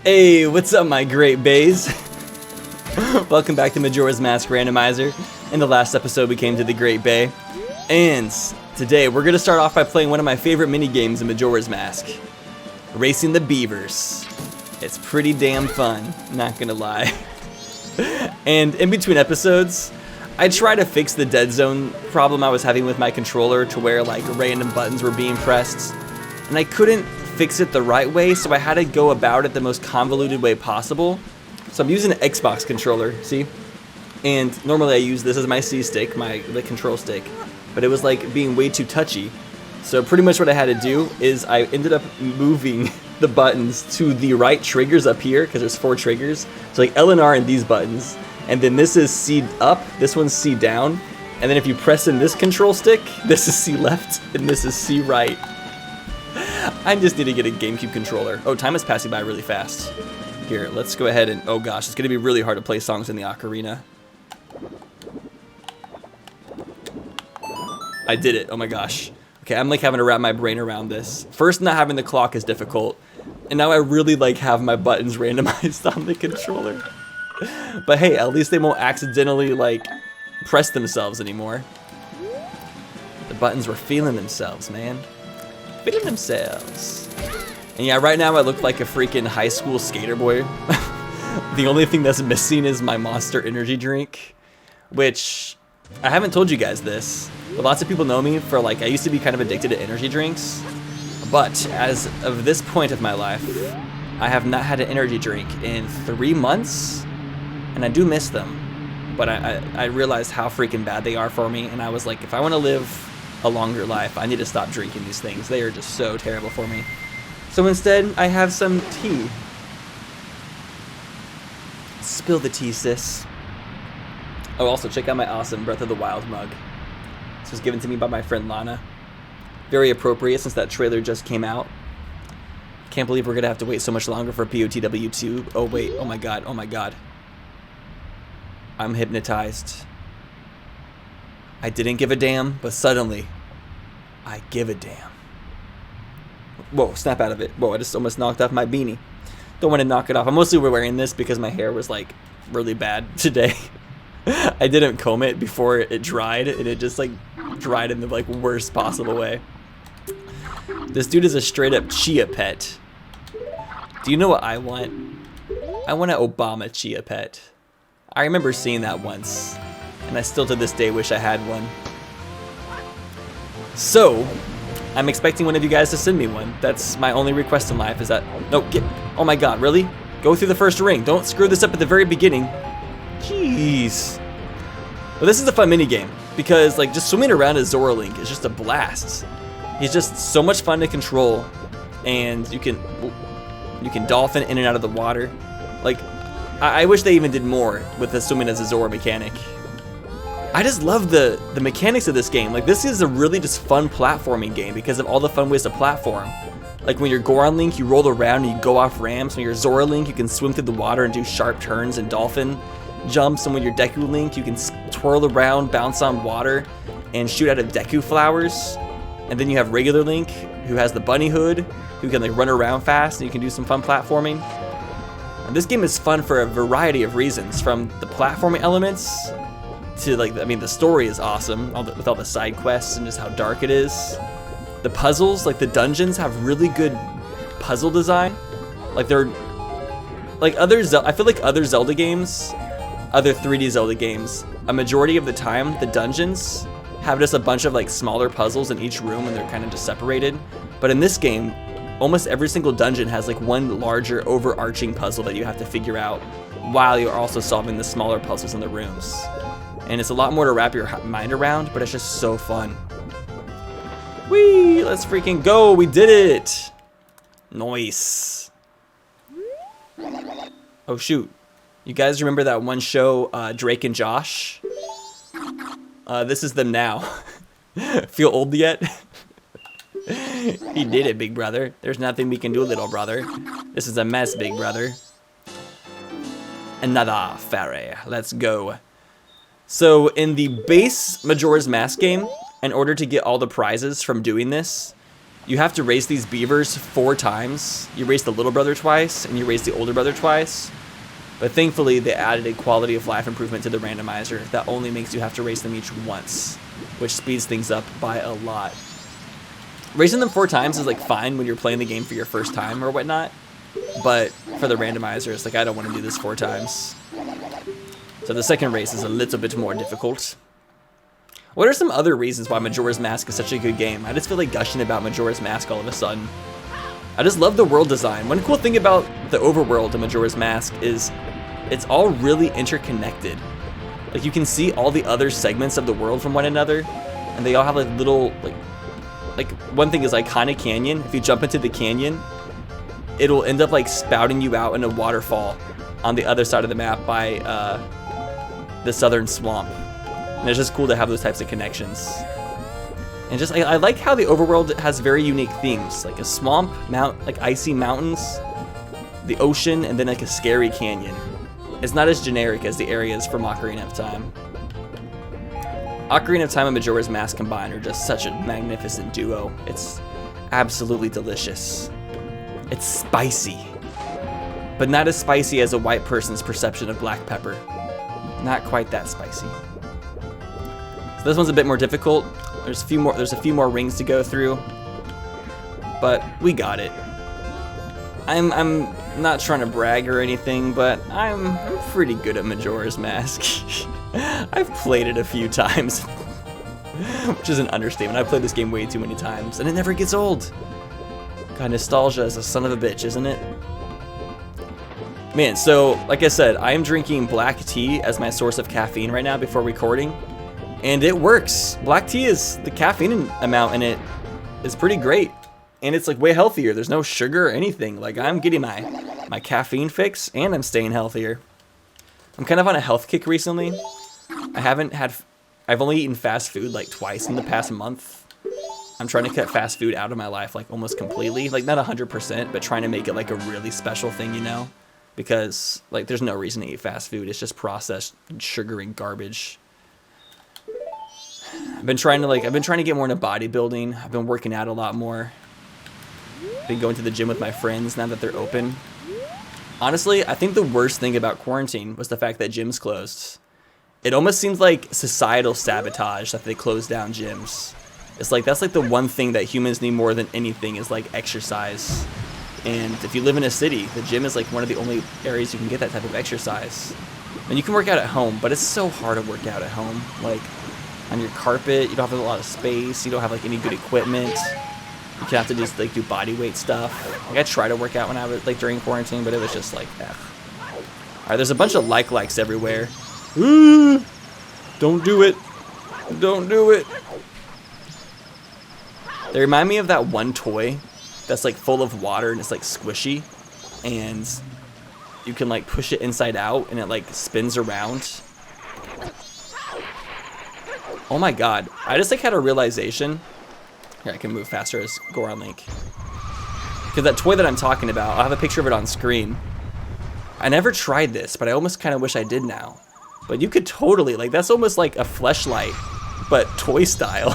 Hey, what's up my great bays? Welcome back to Majora's Mask Randomizer. In the last episode we came to the Great Bay. And today we're going to start off by playing one of my favorite mini-games in Majora's Mask. Racing the Beavers. It's pretty damn fun, not gonna lie. And in between episodes, I try to fix the dead zone problem I was having with my controller to where like random buttons were being pressed. And I couldn't fix it the right way, so I had to go about it the most convoluted way possible. So I'm using an Xbox controller, see? And normally I use this as my C stick, the control stick, but it was like being way too touchy. So pretty much what I had to do is I ended up moving the buttons to the right triggers up here, because there's 4 triggers. So like L and R and these buttons. And then this is C up, this one's C down. And then if you press in this control stick, this is C left, and this is C right. I just need to get a GameCube controller. Oh, time is passing by really fast. Here, let's go ahead and, oh gosh, it's gonna be really hard to play songs in the ocarina. I did it, oh my gosh. Okay, I'm like having to wrap my brain around this. First, not having the clock is difficult. And now I really like have my buttons randomized on the controller. But hey, at least they won't accidentally like press themselves anymore. The buttons were feeling themselves, man. Feeling themselves. And yeah, right now I look like a freaking high school skater boy. The only thing that's missing is my Monster energy drink, which I haven't told you guys this, but lots of people know me for like, I used to be kind of addicted to energy drinks, but as of this point of my life, I have not had an energy drink in 3 months, and I do miss them, but I realized how freaking bad they are for me, and I was like, if I want to live a longer life, I need to stop drinking these things. They are just so terrible for me. So instead, I have some tea. Spill the tea, sis. Oh, also check out my awesome Breath of the Wild mug. This was given to me by my friend Lana. Very appropriate since that trailer just came out. Can't believe we're gonna have to wait so much longer for POTW 2. Oh wait, oh my god, oh my god. I'm hypnotized. I didn't give a damn, but suddenly, I give a damn. Whoa, snap out of it. Whoa, I just almost knocked off my beanie. Don't want to knock it off. I'm mostly wearing this because my hair was like really bad today. I didn't comb it before it dried, and it just like dried in the like worst possible way. This dude is a straight up chia pet. Do you know what I want? I want an Obama chia pet. I remember seeing that once, and I still to this day wish I had one. So, I'm expecting one of you guys to send me one. That's my only request in life is that, no, oh my god, really? Go through the first ring. Don't screw this up at the very beginning. Jeez. Well, this is a fun mini game because like just swimming around as Zora Link is just a blast. He's just so much fun to control, and you can dolphin in and out of the water. Like, I wish they even did more with the swimming as a Zora mechanic. I just love the mechanics of this game. Like, this is a really just fun platforming game because of all the fun ways to platform. Like when you're Goron Link, you roll around and you go off ramps. When you're Zora Link, you can swim through the water and do sharp turns and dolphin jumps. And when you're Deku Link, you can twirl around, bounce on water, and shoot out of Deku flowers. And then you have regular Link, who has the bunny hood, who can like run around fast, and you can do some fun platforming. And this game is fun for a variety of reasons, from the platforming elements to like, I mean, the story is awesome with all the side quests and just how dark it is. The puzzles, like the dungeons, have really good puzzle design. Like they're like I feel like other Zelda games, other 3D Zelda games, a majority of the time the dungeons have just a bunch of like smaller puzzles in each room and they're kind of just separated. But in this game, almost every single dungeon has like one larger overarching puzzle that you have to figure out while you're also solving the smaller puzzles in the rooms. And it's a lot more to wrap your mind around, but it's just so fun. Whee! Let's freaking go! We did it! Nice. Oh shoot. You guys remember that one show, Drake and Josh? This is them now. Feel old yet? He did it, big brother. There's nothing we can do, little brother. This is a mess, big brother. Another fairy. Let's go. So in the base Majora's Mask game, in order to get all the prizes from doing this, you have to race these beavers 4 times. You race the little brother twice, and you race the older brother twice. But thankfully, they added a quality of life improvement to the randomizer that only makes you have to race them each once, which speeds things up by a lot. Racing them 4 times is like fine when you're playing the game for your first time or whatnot, but for the randomizer, it's like I don't want to do this 4 times. So the second race is a little bit more difficult. What are some other reasons why Majora's Mask is such a good game? I just feel like gushing about Majora's Mask all of a sudden. I just love the world design. One cool thing about the overworld of Majora's Mask is it's all really interconnected. Like you can see all the other segments of the world from one another, and they all have like little like one thing is Iconic Canyon. If you jump into the canyon, it'll end up like spouting you out in a waterfall on the other side of the map by the southern swamp. And it's just cool to have those types of connections. And just, I like how the overworld has very unique themes, like a swamp, like icy mountains, the ocean, and then like a scary canyon. It's not as generic as the areas from Ocarina of Time. Ocarina of Time and Majora's Mask combined are just such a magnificent duo. It's absolutely delicious. It's spicy, but not as spicy as a white person's perception of black pepper. Not quite that spicy. So this one's a bit more difficult. There's a few more rings to go through, but we got it. I'm not trying to brag or anything, but I'm pretty good at Majora's Mask. I've played it a few times, which is an understatement. I've played this game way too many times, and it never gets old. God, nostalgia is a son of a bitch, isn't it? Man, so like I said, I am drinking black tea as my source of caffeine right now before recording. And it works. Black tea is, the caffeine amount in it is pretty great. And it's like way healthier. There's no sugar or anything. Like I'm getting my caffeine fix and I'm staying healthier. I'm kind of on a health kick recently. I've only eaten fast food like twice in the past month. I'm trying to cut fast food out of my life like almost completely. Like not 100%, but trying to make it like a really special thing, you know? Because like there's no reason to eat fast food. It's just processed sugar and garbage. I've been trying to get more into bodybuilding. I've been working out a lot more. Been going to the gym with my friends now that they're open. Honestly, I think the worst thing about quarantine was the fact that gyms closed. It almost seems like societal sabotage that they closed down gyms. It's like that's like the one thing that humans need more than anything is like exercise. And if you live in a city, the gym is like one of the only areas you can get that type of exercise. And you can work out at home, but it's so hard to work out at home. Like on your carpet, you don't have a lot of space, you don't have like any good equipment. You can have to just like do body weight stuff. Like I tried to work out when I was like during quarantine, but it was just like, Alright, there's a bunch of likes everywhere. Ooh, don't do it. Don't do it. They remind me of that one toy that's like full of water and it's like squishy. And you can like push it inside out and it like spins around. Oh my god, I just like had a realization. Here, I can move faster as Goron Link. Because that toy that I'm talking about, I'll have a picture of it on screen. I never tried this, but I almost kind of wish I did now. But you could totally, like that's almost like a fleshlight, but toy style.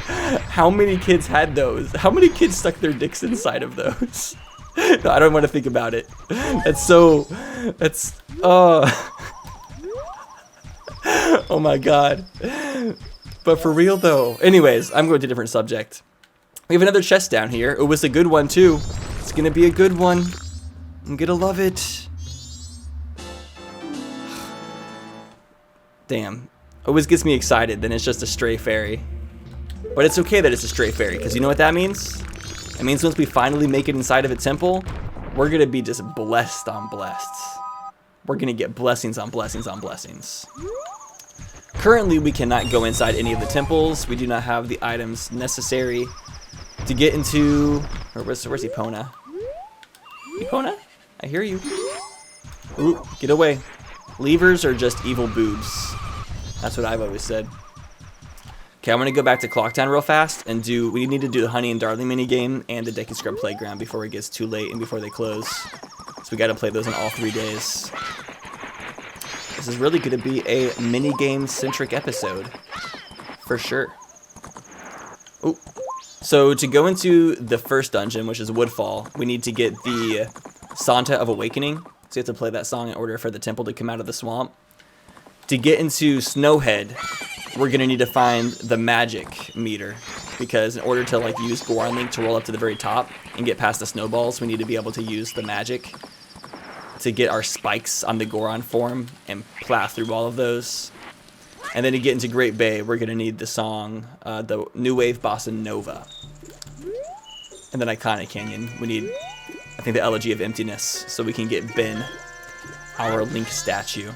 How many kids had those? How many kids stuck their dicks inside of those? No, I don't want to think about it. Oh my god. But for real though. Anyways, I'm going to a different subject. We have another chest down here. It was a good one too. It's gonna be a good one. I'm gonna love it. Damn. Always gets me excited, then it's just a stray fairy. But it's okay that it's a stray fairy, because you know what that means? It means once we finally make it inside of a temple, we're gonna be just blessed on blessed. We're gonna get blessings on blessings on blessings. Currently, we cannot go inside any of the temples. We do not have the items necessary to get into... Where's Epona? Epona? I hear you. Ooh, get away. Levers are just evil boobs. That's what I've always said. Okay, I'm gonna go back to Clocktown real fast and we need to do the Honey and Darling minigame and the Deck and Scrub Playground before it gets too late and before they close. So we gotta play those on all 3 days. This is really gonna be a minigame-centric episode. For sure. Oh, So to go into the first dungeon, which is Woodfall, we need to get the Santa of Awakening. So you have to play that song in order for the temple to come out of the swamp. To get into Snowhead, we're going to need to find the magic meter. Because in order to like use Goron Link to roll up to the very top and get past the snowballs, we need to be able to use the magic to get our spikes on the Goron form and plow through all of those. And then to get into Great Bay, we're going to need the song, the New Wave Bossa Nova. And then Iconic Canyon, we need, I think, the Elegy of Emptiness, so we can get Ben, our Link statue.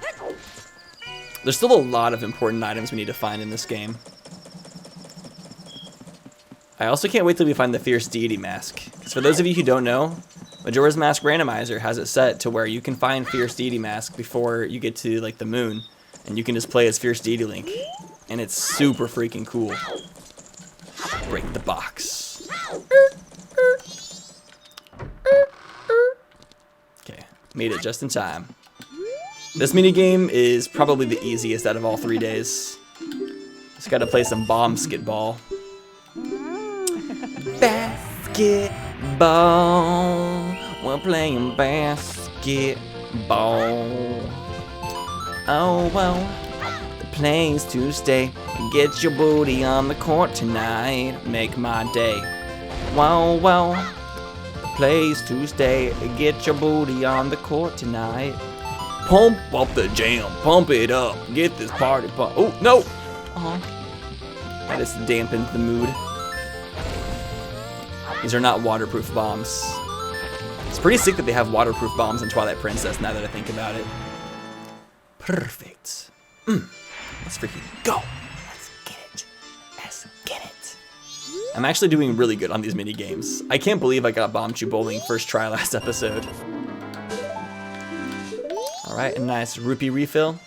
There's still a lot of important items we need to find in this game. I also can't wait till we find the Fierce Deity Mask. Because for those of you who don't know, Majora's Mask Randomizer has it set to where you can find Fierce Deity Mask before you get to like the moon. And you can just play as Fierce Deity Link. And it's super freaking cool. Break the box. Okay, made it just in time. This minigame is probably the easiest out of all 3 days. Just gotta play some basketball. Basketball. We're playing basketball. Oh, well, the place to stay. Get your booty on the court tonight. Make my day. Well, well, the place to stay. Get your booty on the court tonight. Pump up the jam. Pump it up. Get this party pump. Oh, no. That just dampened the mood. These are not waterproof bombs. It's pretty sick that they have waterproof bombs in Twilight Princess now that I think about it. Perfect. Let's freaking go. Let's get it. Let's get it. I'm actually doing really good on these mini games. I can't believe I got Bomb Chew Bowling first try last episode. All right, a nice rupee refill.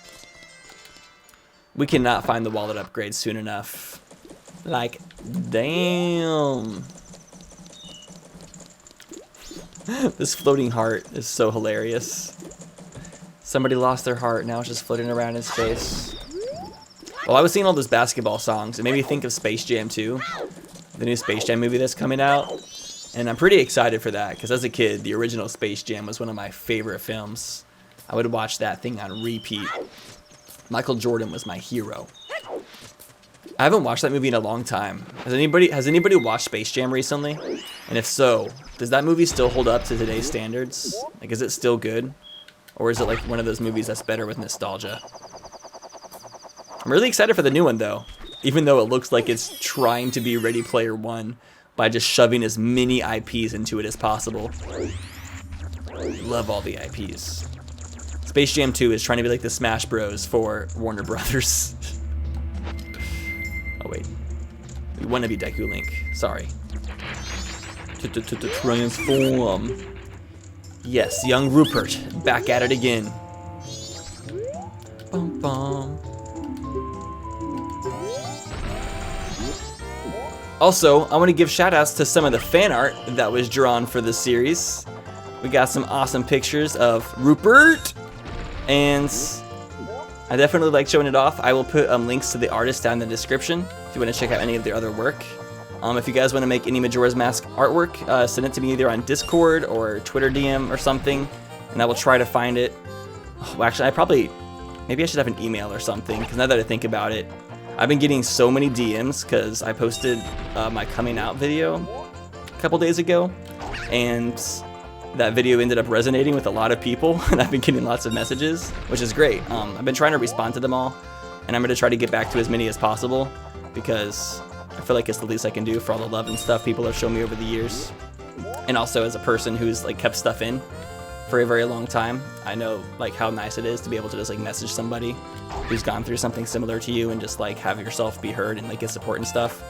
We cannot find the wallet upgrade soon enough. Like, damn. This floating heart is so hilarious. Somebody lost their heart, now it's just floating around in space. Well, I was seeing all those basketball songs. It made me think of Space Jam 2, the new Space Jam movie that's coming out. And I'm pretty excited for that, because as a kid, the original Space Jam was one of my favorite films. I would watch that thing on repeat. Michael Jordan was my hero. I haven't watched that movie in a long time. Has anybody watched Space Jam recently? And if so, does that movie still hold up to today's standards? Like, is it still good? Or is it like one of those movies that's better with nostalgia? I'm really excited for the new one though, even though it looks like it's trying to be Ready Player One by just shoving as many IPs into it as possible. Love all the IPs. Space Jam 2 is trying to be like the Smash Bros for Warner Brothers. Oh wait, we want to be Deku Link. Sorry. Transform. Yes, young Rupert, back at it again. Bum, bum. Also, I want to give shoutouts to some of the fan art that was drawn for this series. We got some awesome pictures of Rupert, and I definitely like showing it off. I will put links to the artists down in the description if you want to check out any of their other work. If you guys want to make any Majora's Mask artwork, send it to me either on Discord or Twitter DM or something, and I will try to find it. Well, actually, maybe I should have an email or something, because now that I think about it, I've been getting so many DMs because I posted my coming out video a couple days ago, and that video ended up resonating with a lot of people, and I've been getting lots of messages, which is great. I've been trying to respond to them all, and I'm going to try to get back to as many as possible, because I feel like it's the least I can do for all the love and stuff people have shown me over the years. And also as a person who's like kept stuff in for a very long time, I know like how nice it is to be able to just like message somebody who's gone through something similar to you and just like have yourself be heard and like get support and stuff.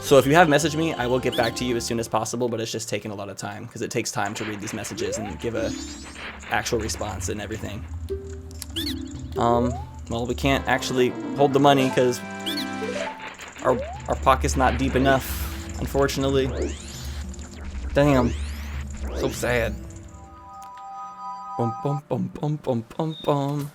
So if you have messaged me, I will get back to you as soon as possible, but it's just taking a lot of time because it takes time to read these messages and give a actual response and everything. Well, we can't actually hold the money because our pocket's not deep enough, unfortunately. Damn. So sad. Bum bum bum bum bum bum bum.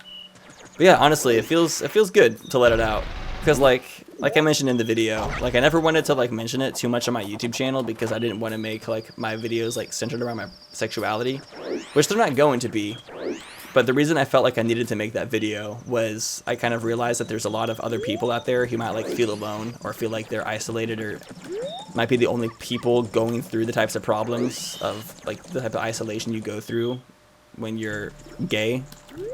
But yeah, honestly, it feels good to let it out. Because like like I mentioned in the video, like I never wanted to like mention it too much on my YouTube channel because I didn't want to make like my videos like centered around my sexuality, which they're not going to be. But the reason I felt like I needed to make that video was I kind of realized that there's a lot of other people out there who might like feel alone or feel like they're isolated or might be the only people going through the types of problems of like the type of isolation you go through when you're gay,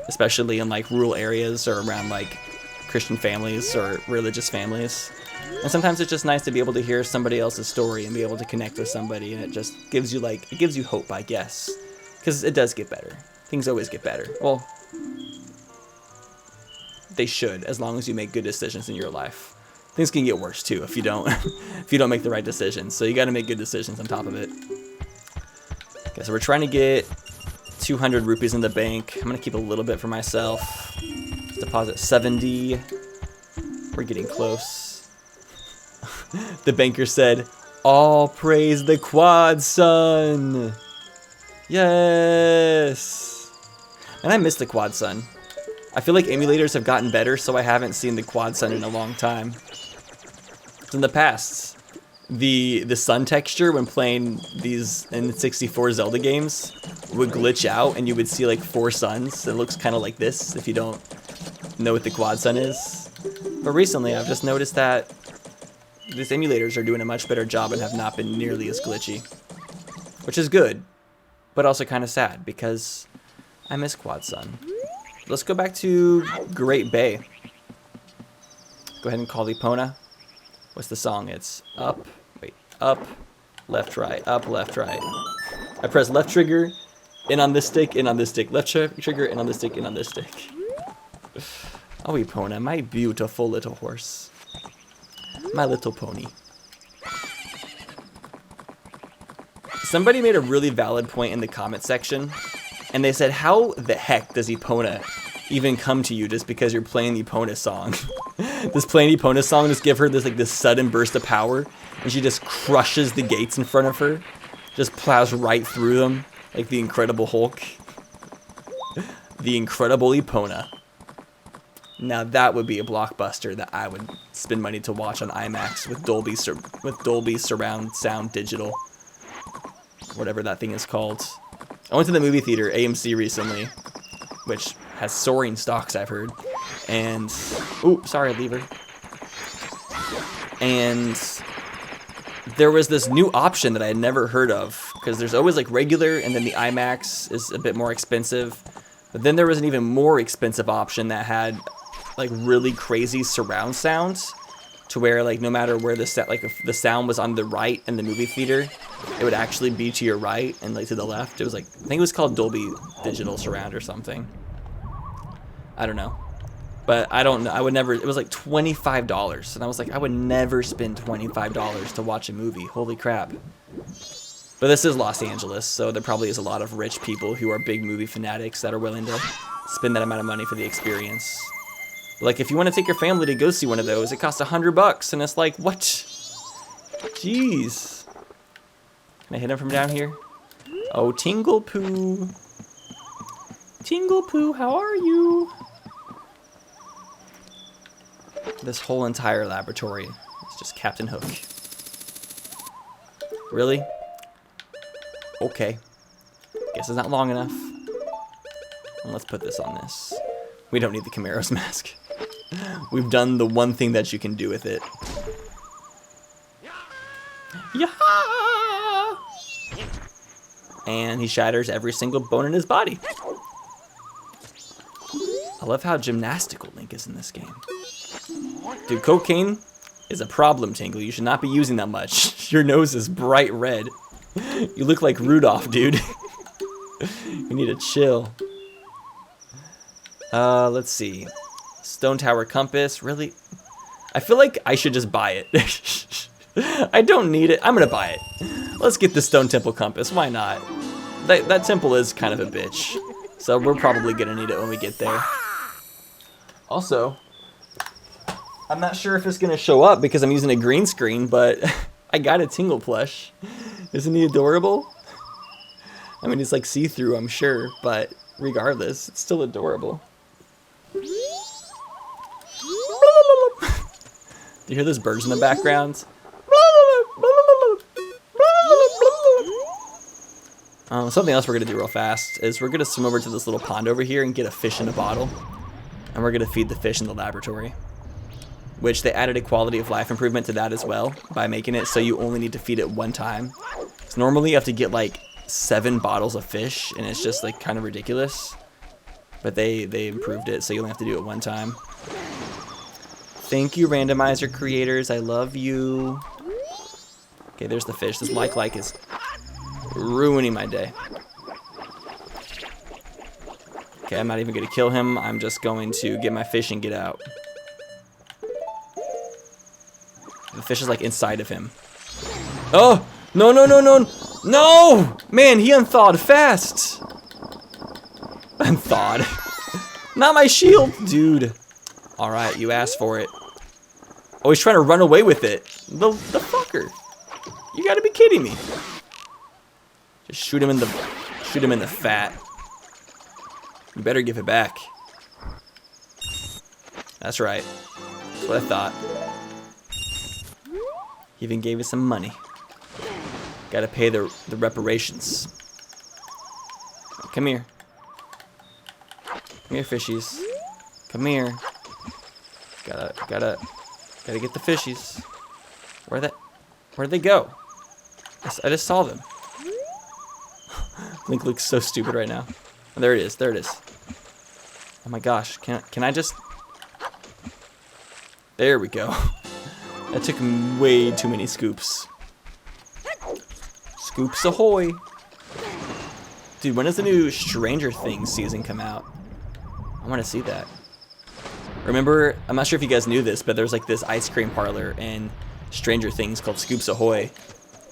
especially in like rural areas or around like Christian families or religious families. And sometimes it's just nice to be able to hear somebody else's story and be able to connect with somebody, and it just gives you like, it gives you hope, I guess, because it does get better. Things always get better. Well, they should, as long as you make good decisions in your life. Things can get worse too if you don't if you don't make the right decisions. So you got to make good decisions on top of it. Okay, so we're trying to get 200 rupees in the bank. I'm gonna keep a little bit for myself. Deposit 70. We're getting close. The banker said, "All praise the quad sun." Yes. And I miss the quad sun. I feel like emulators have gotten better, so I haven't seen the quad sun in a long time. In the past, the sun texture when playing these N64 Zelda games would glitch out and you would see like 4 suns. It looks kind of like this if you don't know what the quad sun is. But recently I've just noticed that these emulators are doing a much better job and have not been nearly as glitchy, which is good, but also kind of sad because I miss quad sun. Let's go back to Great Bay. Go ahead and call Epona. What's the song? It's up, left, right, up, left, right. I press left trigger, in on this stick, in on this stick. Left trigger, in on this stick, in on this stick. Oh, Epona, my beautiful little horse. My little pony. Somebody made a really valid point in the comment section, and they said, how the heck does Epona even come to you just because you're playing the Epona song? This playing Epona song just give her this like this sudden burst of power, and she just crushes the gates in front of her, just plows right through them like the Incredible Hulk. The Incredible Epona. Now that would be a blockbuster that I would spend money to watch on IMAX with Dolby surround sound digital, whatever that thing is called. I went to the movie theater, AMC, recently, which has soaring stocks, I've heard. And, ooh, sorry, lever. And there was this new option that I had never heard of, because there's always like regular, and then the IMAX is a bit more expensive. But then there was an even more expensive option that had like really crazy surround sounds, to where like no matter where the set, like if the sound was on the right in the movie theater, it would actually be to your right and like to the left. It was like, I think it was called Dolby Digital Surround or something. I don't know. But I don't know. I would never, it was like $25. And I was like, I would never spend $25 to watch a movie. Holy crap. But this is Los Angeles, so there probably is a lot of rich people who are big movie fanatics that are willing to spend that amount of money for the experience. Like if you want to take your family to go see one of those, it costs $100, and it's like, what? Jeez. Can I hit him from down here? Oh, Tingle Poo. Tingle Poo, how are you? This whole entire laboratory is just Captain Hook. Really? Okay. Guess it's not long enough. And let's put this on this. We don't need the Camaro's mask. We've done the one thing that you can do with it. Yeah! And he shatters every single bone in his body. I love how gymnastical Link is in this game. Dude, cocaine is a problem, Tingle. You should not be using that much. Your nose is bright red. You look like Rudolph, dude. You need to chill. Let's see. Stone Tower Compass, really? I feel like I should just buy it. I don't need it. I'm gonna buy it. Let's get the Stone Temple Compass. Why not? That temple is kind of a bitch. So we're probably gonna need it when we get there. Also, I'm not sure if it's gonna show up because I'm using a green screen, but I got a Tingle plush. Isn't he adorable? I mean, it's like see-through, I'm sure, but regardless, it's still adorable. Do you hear those birds in the background? Something else we're gonna do real fast is we're gonna swim over to this little pond over here and get a fish in a bottle, and we're gonna feed the fish in the laboratory, which they added a quality of life improvement to that as well by making it so you only need to feed it one time. So normally you have to get like 7 bottles of fish, and it's just like kind of ridiculous, but they improved it so you only have to do it one time. Thank you, randomizer creators. I love you. Okay, there's the fish. This like is ruining my day. Okay, I'm not even gonna kill him. I'm just going to get my fish and get out. The fish is like inside of him. Oh, no, no, no, no, no! Man, he unthawed fast. Unthawed. Not my shield, dude. All right, you asked for it. Oh, he's trying to run away with it. The fucker. You gotta be kidding me. Just shoot him in the fat. You better give it back. That's right. That's what I thought. He even gave us some money. Gotta pay the reparations. Come here. Come here, fishies. Come here. Gotta get the fishies. Where'd they go? I just saw them. Link looks so stupid right now. Oh, there it is. There it is. Oh my gosh. Can I just... There we go. That took way too many scoops. Scoops ahoy. Dude, when does the new Stranger Things season come out? I want to see that. Remember, I'm not sure if you guys knew this, but there's like this ice cream parlor in Stranger Things called Scoops Ahoy.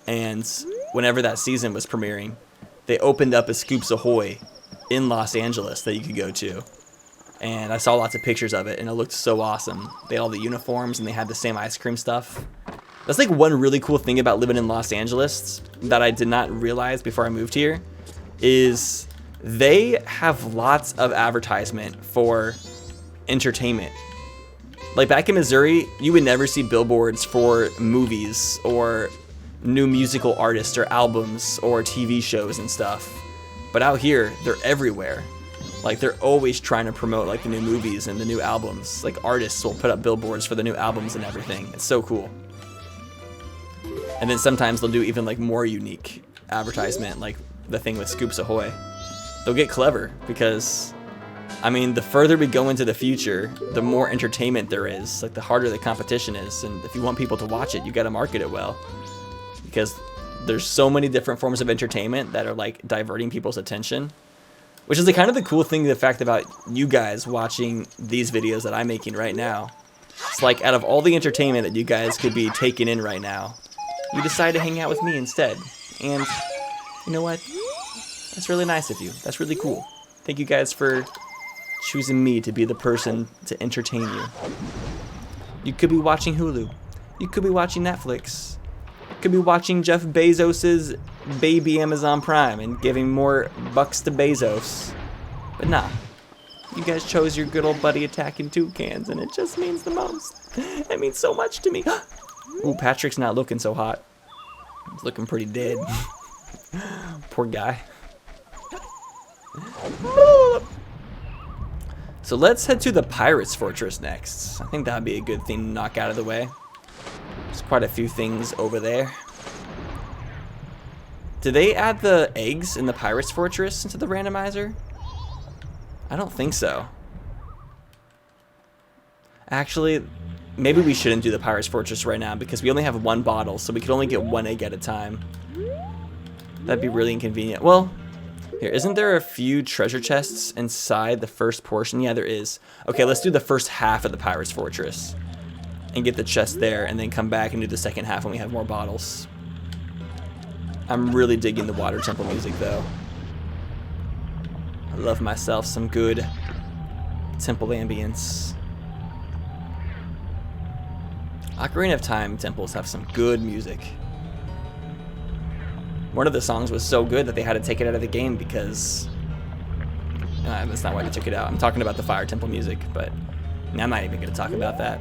And whenever that season was premiering, they opened up a Scoops Ahoy in Los Angeles that you could go to. And I saw lots of pictures of it, and it looked so awesome. They had all the uniforms, and they had the same ice cream stuff. That's like one really cool thing about living in Los Angeles that I did not realize before I moved here, is they have lots of advertisement for entertainment. Like back in Missouri, you would never see billboards for movies or new musical artists or albums or TV shows and stuff. But out here, they're everywhere. Like they're always trying to promote like the new movies and the new albums. Like artists will put up billboards for the new albums and everything. It's so cool. And then sometimes they'll do even like more unique advertisement, like the thing with Scoops Ahoy. They'll get clever because, I mean, the further we go into the future, the more entertainment there is, like the harder the competition is. And if you want people to watch it, you got to market it well, because there's so many different forms of entertainment that are like diverting people's attention, which is the kind of the cool thing, the fact about you guys watching these videos that I'm making right now. It's like out of all the entertainment that you guys could be taking in right now, you decide to hang out with me instead. And you know what? That's really nice of you. That's really cool. Thank you guys for choosing me to be the person to entertain you. You could be watching Hulu. You could be watching Netflix. You could be watching Jeff Bezos's baby Amazon Prime and giving more bucks to Bezos. But nah. You guys chose your good old buddy attacking toucans, and it just means the most. It means so much to me. Ooh, Patrick's not looking so hot. He's looking pretty dead. Poor guy. So let's head to the Pirates Fortress next. I think that would be a good thing to knock out of the way. There's quite a few things over there. Did they add the eggs in the Pirates Fortress into the randomizer? I don't think so. Actually, maybe we shouldn't do the Pirates Fortress right now because we only have one bottle, so we could only get one egg at a time. That'd be really inconvenient. Well, here, isn't there a few treasure chests inside the first portion? Yeah, there is. Okay, let's do the first half of the Pirates Fortress and get the chest there, and then come back and do the second half when we have more bottles. I'm really digging the water temple music, though. I love myself some good temple ambience. Ocarina of Time temples have some good music. One of the songs was so good that they had to take it out of the game because... that's not why they took it out. I'm talking about the Fire Temple music, but I'm not even going to talk about that.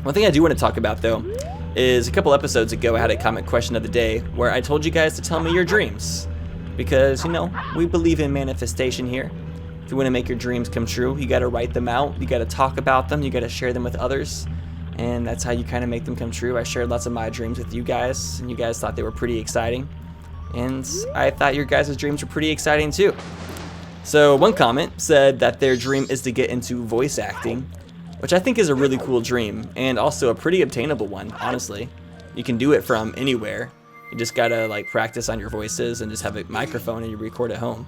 One thing I do want to talk about, though, is a couple episodes ago I had a comment question of the day where I told you guys to tell me your dreams. Because, you know, we believe in manifestation here. If you want to make your dreams come true, you got to write them out, you got to talk about them, you got to share them with others. And that's how you kind of make them come true. I shared lots of my dreams with you guys, and you guys thought they were pretty exciting. And I thought your guys' dreams were pretty exciting too. So one comment said that their dream is to get into voice acting, which I think is a really cool dream, and also a pretty obtainable one, honestly. You can do it from anywhere. You just gotta like practice on your voices and just have a microphone and you record at home.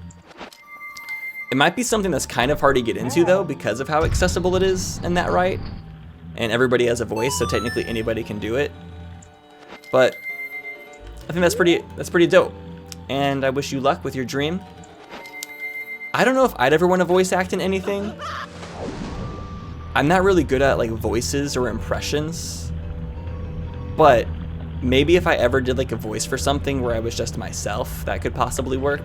It might be something that's kind of hard to get into though, because of how accessible it is in that right. And everybody has a voice, so technically anybody can do it. But I think that's pretty dope. And I wish you luck with your dream. I don't know if I'd ever want to voice act in anything. I'm not really good at like voices or impressions. But maybe if I ever did like a voice for something where I was just myself, that could possibly work.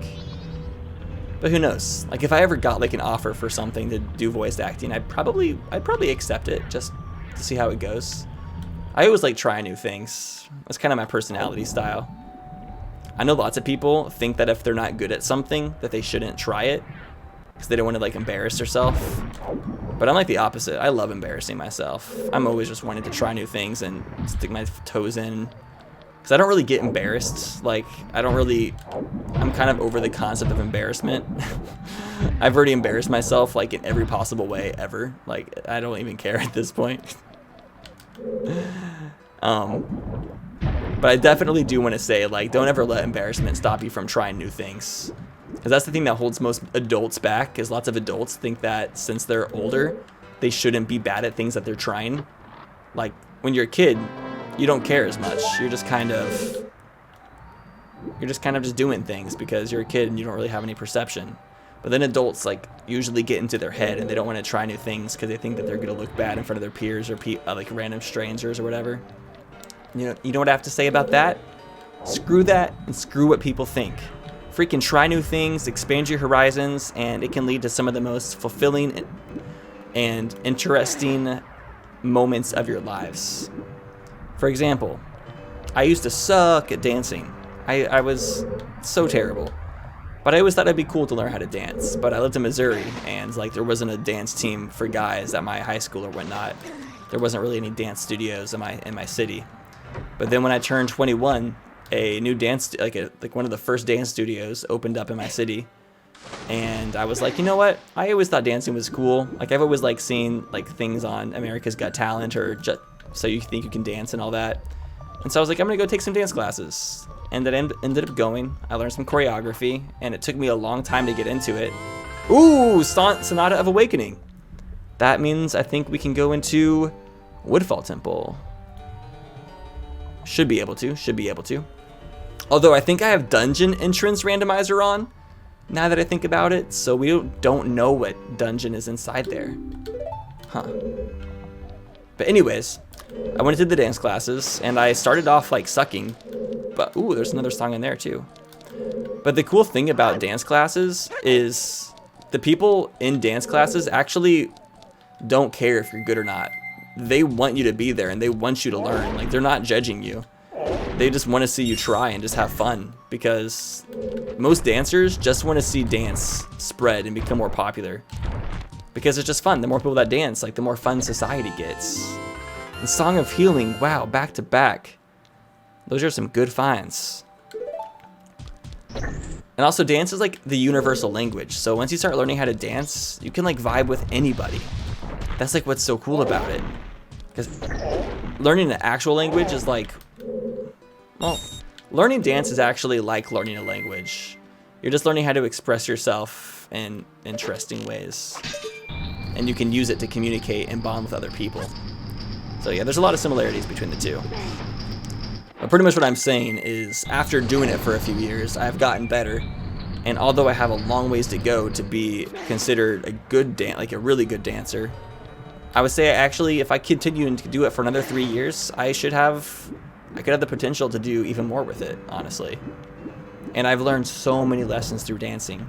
But who knows? Like if I ever got like an offer for something to do voice acting, I'd probably accept it just to see how it goes. I always like trying new things. That's kind of my personality style. I know lots of people think that if they're not good at something that they shouldn't try it because they don't want to like embarrass themselves. But I'm like the opposite. I love embarrassing myself. I'm always just wanting to try new things and stick my toes in because I don't really get embarrassed. Like I'm kind of over the concept of embarrassment. I've already embarrassed myself like in every possible way ever. Like I don't even care at this point. But I definitely do want to say, like, don't ever let embarrassment stop you from trying new things. Because that's the thing that holds most adults back, is lots of adults think that since they're older, they shouldn't be bad at things that they're trying. Like, when you're a kid, you don't care as much. You're just kind of just doing things because you're a kid and you don't really have any perception. But then adults, like, usually get into their head and they don't want to try new things because they think that they're going to look bad in front of their peers or like random strangers or whatever. You know what I have to say about that? Screw that and screw what people think. Freaking try new things, expand your horizons, and it can lead to some of the most fulfilling and interesting moments of your lives. For example, I used to suck at dancing. I was so terrible. But I always thought it'd be cool to learn how to dance. But I lived in Missouri, and like there wasn't a dance team for guys at my high school or whatnot. There wasn't really any dance studios in my city. But then when I turned 21, a new dance, like one of the first dance studios opened up in my city. And I was like, you know what? I always thought dancing was cool. Like I've always like seen like things on America's Got Talent or just So You Think You Can Dance and all that. And so I was like, I'm gonna go take some dance classes. And then ended up going. I learned some choreography, and it took me a long time to get into it. Ooh, Sonata of Awakening. That means I think we can go into Woodfall Temple. Should be able to. Although I think I have dungeon entrance randomizer on, now that I think about it, so we don't know what dungeon is inside there. Huh. But anyways, I went into the dance classes, and I started off like sucking, but ooh, there's another song in there too. But the cool thing about dance classes is the people in dance classes actually don't care if you're good or not. They want you to be there and they want you to learn. Like they're not judging you. They just want to see you try and just have fun, because most dancers just want to see dance spread and become more popular because it's just fun. The more people that dance, like the more fun society gets. And Song of Healing, wow, back to back. Those are some good finds. And also dance is like the universal language. So once you start learning how to dance, you can like vibe with anybody. That's like what's so cool about it. Because learning an actual language is like, well, learning dance is actually like learning a language. You're just learning how to express yourself in interesting ways. And you can use it to communicate and bond with other people. So yeah, there's a lot of similarities between the two. But pretty much what I'm saying is, after doing it for a few years, I've gotten better. And although I have a long ways to go to be considered a really good dancer, I would say actually if I continue to do it for another 3 years, I could have the potential to do even more with it, honestly. And I've learned so many lessons through dancing.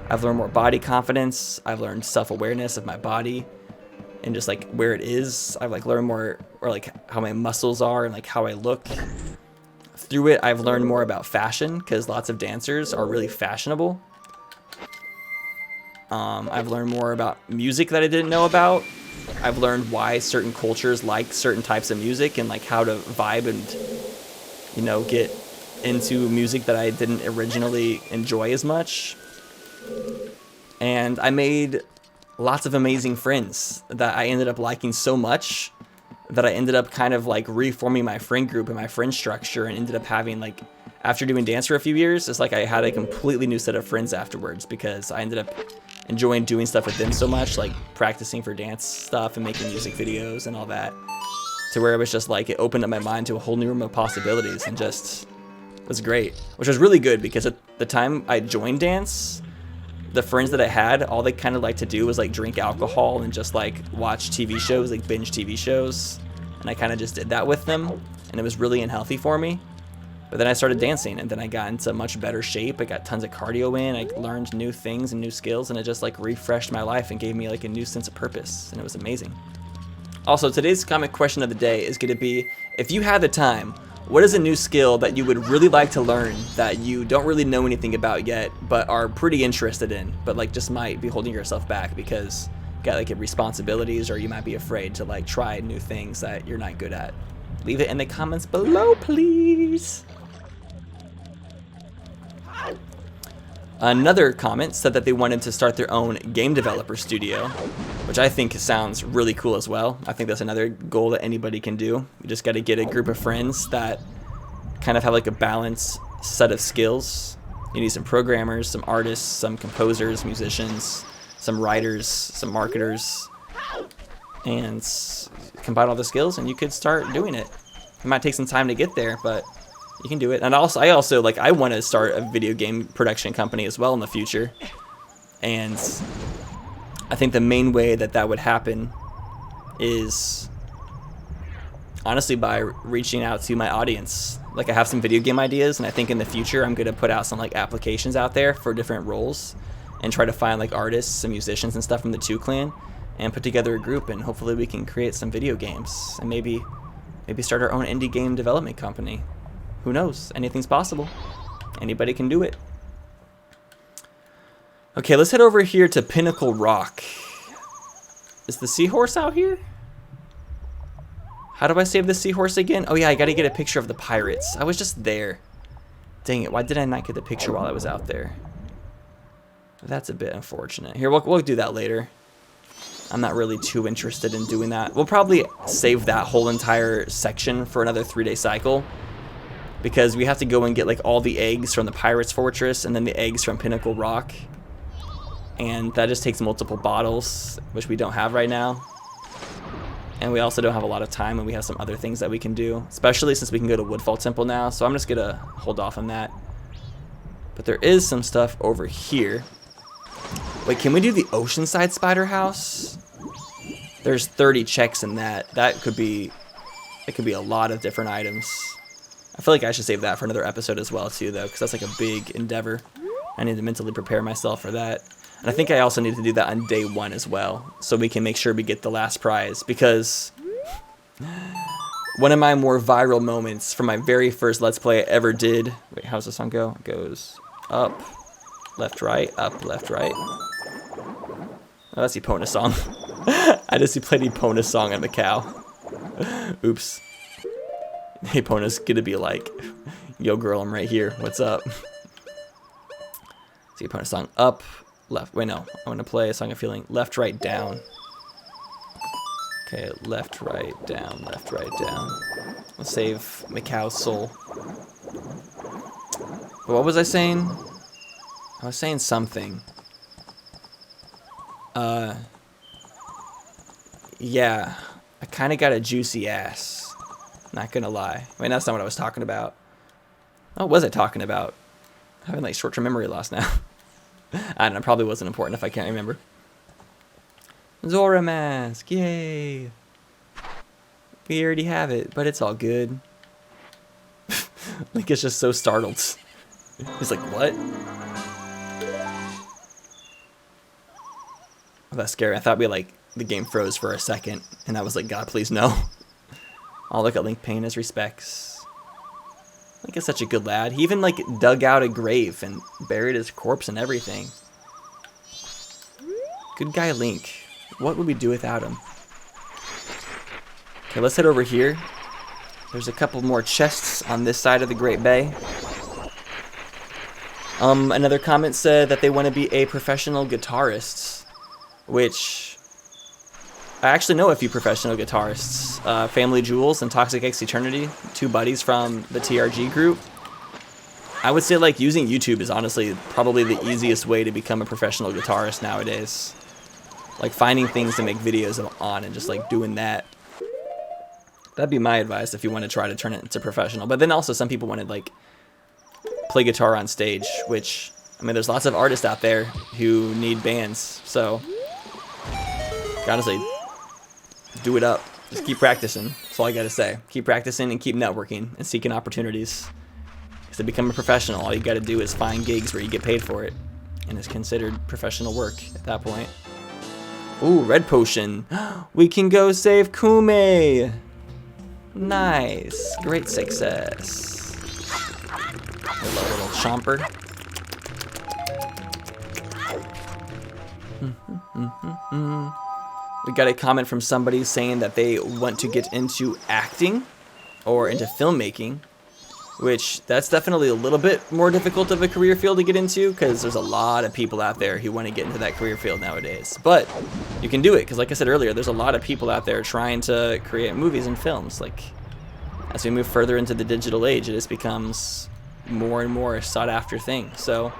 I've learned more body confidence, I've learned self-awareness of my body, and just like where it is. I've like learned more, or like how my muscles are and like how I look. Through it, I've learned more about fashion because lots of dancers are really fashionable. I've learned more about music that I didn't know about. I've learned why certain cultures like certain types of music and like how to vibe and, you know, get into music that I didn't originally enjoy as much. And I made lots of amazing friends that I ended up liking so much that I ended up kind of like reforming my friend group and my friend structure, and ended up having like, after doing dance for a few years, it's like I had a completely new set of friends afterwards because I ended up enjoying doing stuff with them so much, like practicing for dance stuff and making music videos and all that, to where it was just like, it opened up my mind to a whole new room of possibilities, and just was great, which was really good because at the time I joined dance, the friends that I had, all they kind of like to do was like drink alcohol and just like watch TV shows, like binge TV shows. And I kind of just did that with them, and it was really unhealthy for me. But then I started dancing, and then I got into much better shape. I got tons of cardio in, I learned new things and new skills, and it just like refreshed my life and gave me like a new sense of purpose, and it was amazing. Also, today's comic question of the day is going to be, if you had the time, what is a new skill that you would really like to learn that you don't really know anything about yet, but are pretty interested in, but like just might be holding yourself back because you got like responsibilities, or you might be afraid to like try new things that you're not good at? Leave it in the comments below, please. Another comment said that they wanted to start their own game developer studio, which I think sounds really cool as well. I think that's another goal that anybody can do. You just got to get a group of friends that kind of have like a balanced set of skills. You need some programmers, some artists, some composers, musicians, some writers, some marketers, and combine all the skills and you could start doing it. It might take some time to get there, but you can do it. And I also like, I want to start a video game production company as well in the future. And I think the main way that that would happen is honestly by reaching out to my audience. Like, I have some video game ideas, and I think in the future I'm going to put out some like applications out there for different roles and try to find like artists and musicians and stuff from the 2 Clan and put together a group, and hopefully we can create some video games and maybe start our own indie game development company. Who knows? Anything's possible. Anybody can do it. Okay, let's head over here to Pinnacle Rock. Is the seahorse out here? How do I save the seahorse again? Oh yeah, I gotta get a picture of the pirates. I was just there. Dang it, why did I not get the picture while I was out there? That's a bit unfortunate. Here, we'll do that later. I'm not really too interested in doing that. We'll probably save that whole entire section for another 3-day cycle, because we have to go and get like all the eggs from the Pirates Fortress and then the eggs from Pinnacle Rock. And that just takes multiple bottles, which we don't have right now. And we also don't have a lot of time, and we have some other things that we can do, especially since we can go to Woodfall Temple now. So I'm just gonna hold off on that. But there is some stuff over here. Wait, can we do the Oceanside Spider House? There's 30 checks in that. It could be a lot of different items. I feel like I should save that for another episode as well too, though, because that's like a big endeavor. I need to mentally prepare myself for that. And I think I also need to do that on day 1 as well, so we can make sure we get the last prize, because one of my more viral moments from my very first Let's Play I ever did... Wait, how does the song go? It goes up, left, right, up, left, right. Oh, that's Epona's song. I just played Epona's song on Macau. Oops. Epona's gonna be like, yo girl, I'm right here, what's up? It's Epona's song, up, left, wait no, I want to play a song of feeling, left, right, down. Okay, left, right, down, left, right, down. Let's save Macau's soul. But what was I saying? I was saying something. Yeah, I kind of got a juicy ass. Not gonna lie. I mean, that's not what I was talking about. Oh, what was I talking about? I'm having like short-term memory loss now. I don't know, probably wasn't important if I can't remember. Zora mask, yay! We already have it, but it's all good. Link is just so startled. He's like, what? Oh, that's scary. I thought we like the game froze for a second, and I was like, God, please no. Oh, look at Link paying his respects. Link is such a good lad. He even like dug out a grave and buried his corpse and everything. Good guy Link. What would we do without him? Okay, let's head over here. There's a couple more chests on this side of the Great Bay. Another comment said that they want to be a professional guitarist, which I actually know a few professional guitarists. Family Jewels and Toxic X Eternity, 2 buddies from the TRG group. I would say like using YouTube is honestly probably the easiest way to become a professional guitarist nowadays. Like finding things to make videos on and just like doing that. That'd be my advice if you want to try to turn it into professional. But then also some people want to like play guitar on stage, which, I mean, there's lots of artists out there who need bands. So, honestly, do it up. Just keep practicing. That's all I gotta say. Keep practicing and keep networking and seeking opportunities. Because to become a professional, all you gotta do is find gigs where you get paid for it. And it's considered professional work at that point. Ooh, red potion. We can go save Kume. Nice. Great success. Hello, little chomper. We got a comment from somebody saying that they want to get into acting or into filmmaking, which that's definitely a little bit more difficult of a career field to get into because there's a lot of people out there who want to get into that career field nowadays. But you can do it because, like I said earlier, there's a lot of people out there trying to create movies and films. Like, as we move further into the digital age, it just becomes more and more sought after thing. So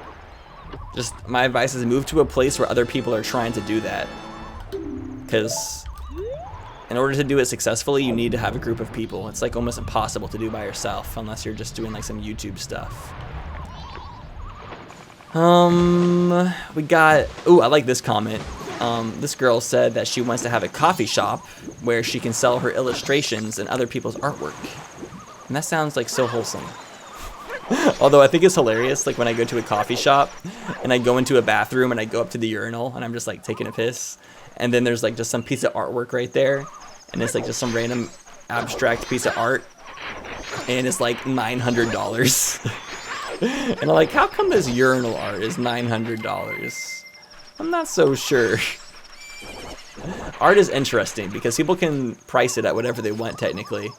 just my advice is move to a place where other people are trying to do that, because in order to do it successfully you need to have a group of people. It's like almost impossible to do by yourself unless you're just doing like some YouTube stuff. We got, ooh, I like this comment. This girl said that she wants to have a coffee shop where she can sell her illustrations and other people's artwork, and that sounds like so wholesome. Although I think it's hilarious, like when I go to a coffee shop and I go into a bathroom and I go up to the urinal and I'm just like taking a piss, and then there's like just some piece of artwork right there, and it's like just some random abstract piece of art, and it's like $900. And I'm like, how come this urinal art is $900? I'm not so sure. Art is interesting because people can price it at whatever they want technically.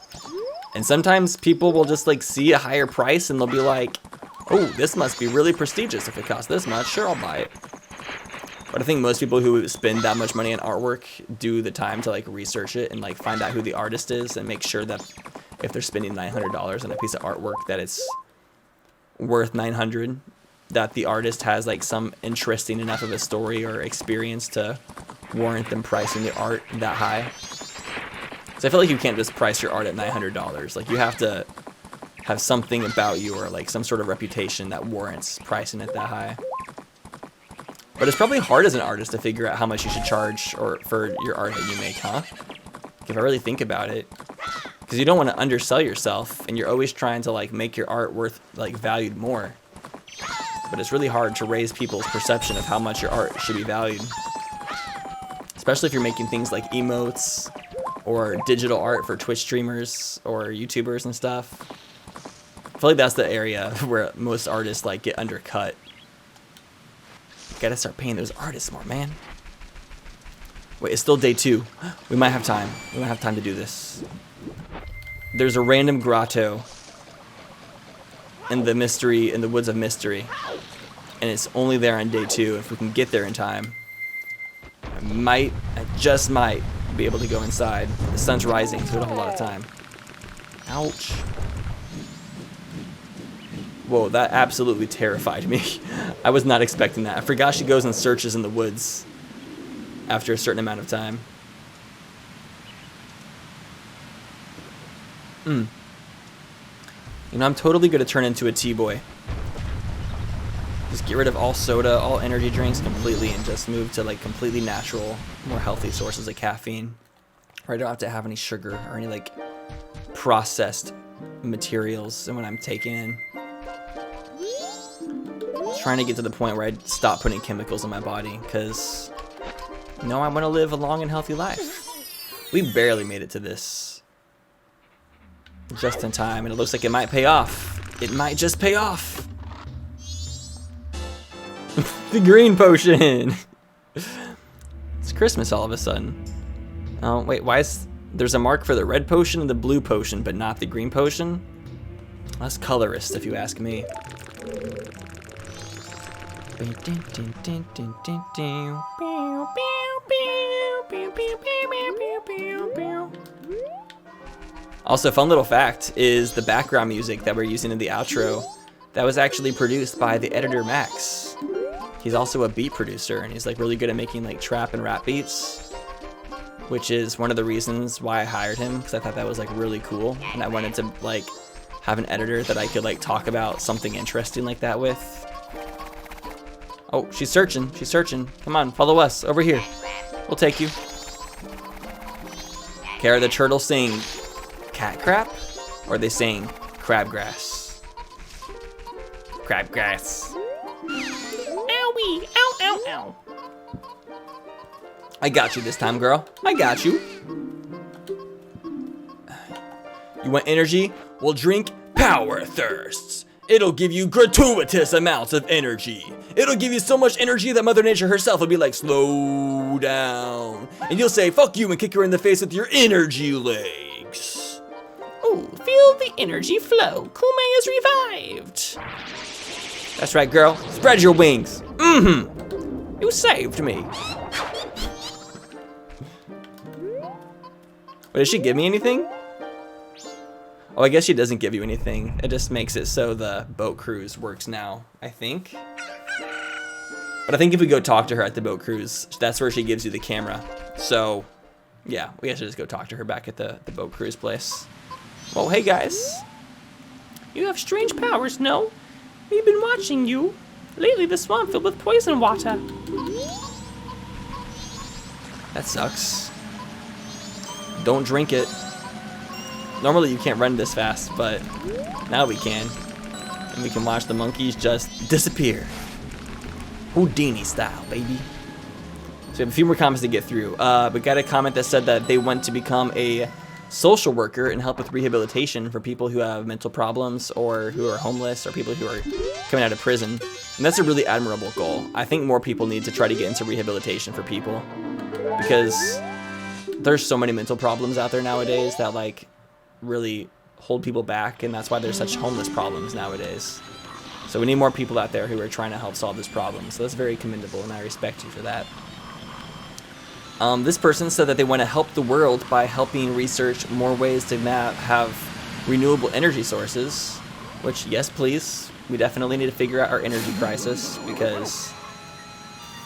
And sometimes people will just like see a higher price and they'll be like, oh, this must be really prestigious if it costs this much. Sure, I'll buy it. But I think most people who spend that much money on artwork do the time to like research it and like find out who the artist is and make sure that if they're spending $900 on a piece of artwork that it's worth $900, that the artist has like some interesting enough of a story or experience to warrant them pricing the art that high. So I feel like you can't just price your art at $900. Like you have to have something about you or like some sort of reputation that warrants pricing it that high. But it's probably hard as an artist to figure out how much you should charge or for your art that you make, huh? If I really think about it. Because you don't want to undersell yourself and you're always trying to like make your art worth like valued more. But it's really hard to raise people's perception of how much your art should be valued. Especially if you're making things like emotes or digital art for Twitch streamers or YouTubers and stuff. I feel like that's the area where most artists like get undercut. Gotta start paying those artists more, man. Wait, it's still day 2. We might have time. We might have time to do this. There's a random grotto in the woods of mystery, and it's only there on day 2. If we can get there in time, I just might be able to go inside. The sun's rising, so we don't have a lot of time. Ouch. Whoa, that absolutely terrified me. I was not expecting that. I forgot she goes and searches in the woods after a certain amount of time. You know, I'm totally going to turn into a T-boy. Just get rid of all soda, all energy drinks completely, and just move to like completely natural, more healthy sources of caffeine. Where I don't have to have any sugar or any like processed materials in what I'm taking in. Trying to get to the point where I stop putting chemicals in my body, because No, I want to live a long and healthy life. We barely made it to this. Just in time, and it looks like it might pay off. It might just pay off. The green potion. It's Christmas all of a sudden. Oh, wait, why is... There's a mark for the red potion and the blue potion, but not the green potion? That's colorist, if you ask me. Also, fun little fact is the background music that we're using in the outro, that was actually produced by the editor Max. He's also a beat producer, and he's like really good at making like trap and rap beats, which is one of the reasons why I hired him, because I thought that was like really cool, and I wanted to like have an editor that I could like talk about something interesting like that with. Oh, she's searching. She's searching. Come on, follow us over here. We'll take you. Okay, are the turtles saying cat crap, or are they saying crabgrass? Crabgrass. Owie! Ow! Ow! Ow! I got you this time, girl. I got you. You want energy? Well, drink Power Thirsts. It'll give you gratuitous amounts of energy. It'll give you so much energy that Mother Nature herself will be like, slow down. And you'll say, fuck you, and kick her in the face with your energy legs. Oh, feel the energy flow. Kume is revived. That's right, girl. Spread your wings. Mm-hmm. You saved me. But did she give me anything? Oh, I guess she doesn't give you anything. It just makes it so the boat cruise works now, I think. But I think if we go talk to her at the boat cruise, that's where she gives you the camera. So, yeah, we have to just go talk to her back at the boat cruise place. Well, hey guys. You have strange powers, no? We've been watching you. Lately, the swamp filled with poison water. That sucks. Don't drink it. Normally you can't run this fast, but now we can. And we can watch the monkeys just disappear. Houdini style, baby. So we have a few more comments to get through. We got a comment that said that they want to become a social worker and help with rehabilitation for people who have mental problems or who are homeless or people who are coming out of prison. And that's a really admirable goal. I think more people need to try to get into rehabilitation for people, because there's so many mental problems out there nowadays that like really hold people back, and that's why there's such homeless problems nowadays. So we need more people out there who are trying to help solve this problem. So that's very commendable, and I respect you for that. This person said that they want to help the world by helping research more ways to have renewable energy sources, which, yes, please. We definitely need to figure out our energy crisis, because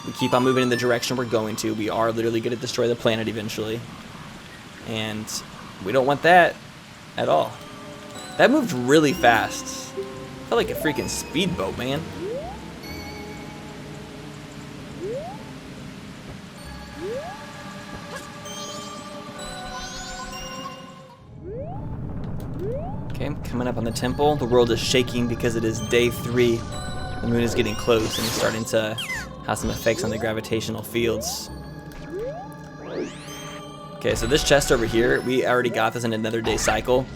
we keep on moving in the direction we're going to. We are literally going to destroy the planet eventually, and we don't want that at all. That moved really fast. Felt like a freaking speedboat, man. Okay, coming up on the temple. The world is shaking because it is day 3. The moon is getting close and it's starting to have some effects on the gravitational fields. Okay, so this chest over here, we already got this in another day cycle.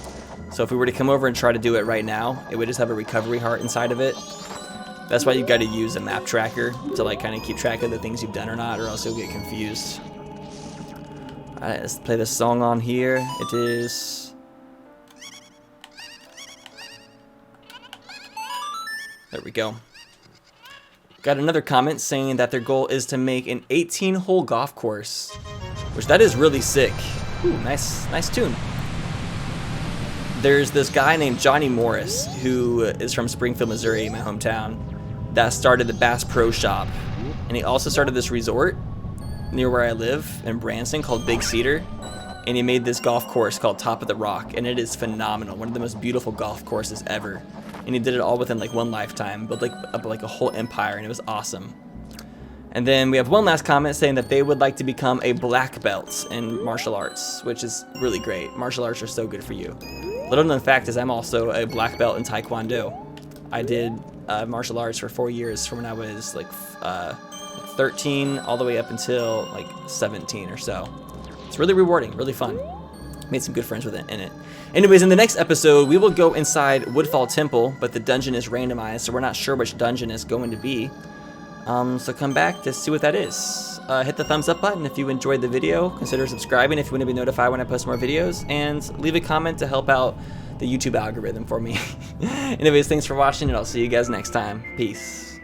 So if we were to come over and try to do it right now, it would just have a recovery heart inside of it. That's why you got to use a map tracker to like kind of keep track of the things you've done or not, or else you'll get confused. Alright, let's play this song on here. It is... There we go. Got another comment saying that their goal is to make an 18-hole golf course, which that is really sick. Ooh, nice tune. There's this guy named Johnny Morris, who is from Springfield, Missouri, my hometown, that started the Bass Pro Shop. And he also started this resort near where I live in Branson called Big Cedar. And he made this golf course called Top of the Rock, and it is phenomenal. One of the most beautiful golf courses ever. And he did it all within like one lifetime, built up like a whole empire, and it was awesome. And then we have one last comment saying that they would like to become a black belt in martial arts, which is really great. Martial arts are so good for you. Little known fact is I'm also a black belt in Taekwondo. I did martial arts for 4 years from when I was like 13 all the way up until like 17 or so. It's really rewarding, really fun. Made some good friends with it in it. Anyways, in the next episode, we will go inside Woodfall Temple, but the dungeon is randomized, so we're not sure which dungeon it's going to be. So come back to see what that is. Hit the thumbs up button if you enjoyed the video. Consider subscribing if you want to be notified when I post more videos. And leave a comment to help out the YouTube algorithm for me. Anyways, thanks for watching, and I'll see you guys next time. Peace.